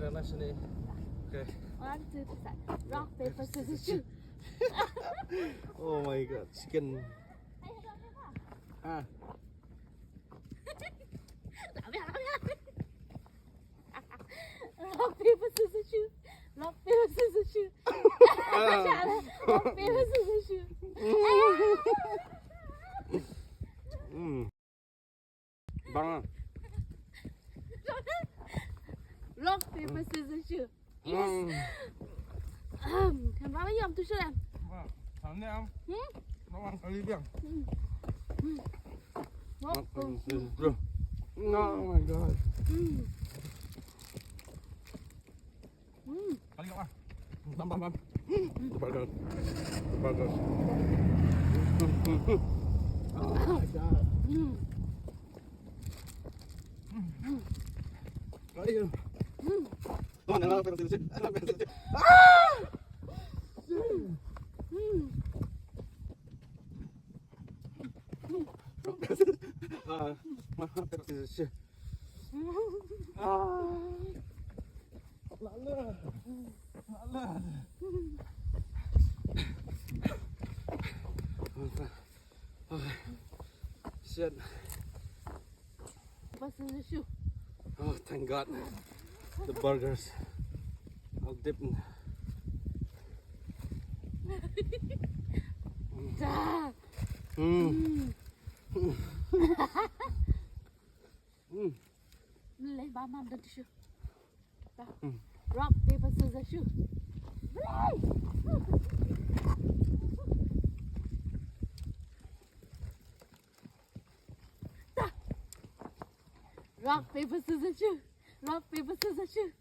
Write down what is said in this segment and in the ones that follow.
internationally. Okay. 1, 2, 3. Rock, paper, scissors, shoot. Oh my god, chicken. Ah. Rock, paper, scissors, shoot. Rock, paper, scissors, shoot. Rock, paper, scissors, shoot. Bang. Rock, paper, scissors, shoot. Yes. Thằng ba mấy dòng tôi sẽ làm. Thằng này không? Nó ăn cái gì Rock, paper, scissors. Oh my god. Kali kau ah. Bam. Burger. Oh my god. Ayo. Tuh, ada apa sih? Ada apa sih? Maaf, terus sih. Lala. Shit. What's in the shoe? Oh, thank God. The burgers. I'll dip in. Lấy ba mâm lên shoe. Rock, paper, scissors, shoot. Rock, paper, scissors, shoot. Rock, paper, scissors, shoot.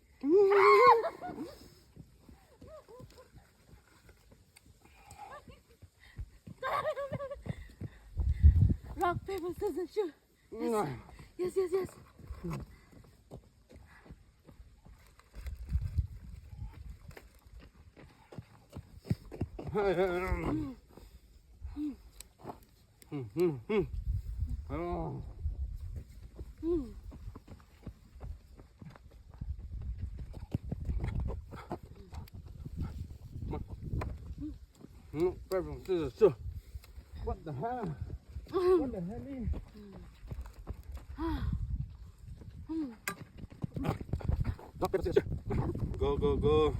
Rock, paper, scissors, shoot. Yes. What the hell? What the hell is? Go.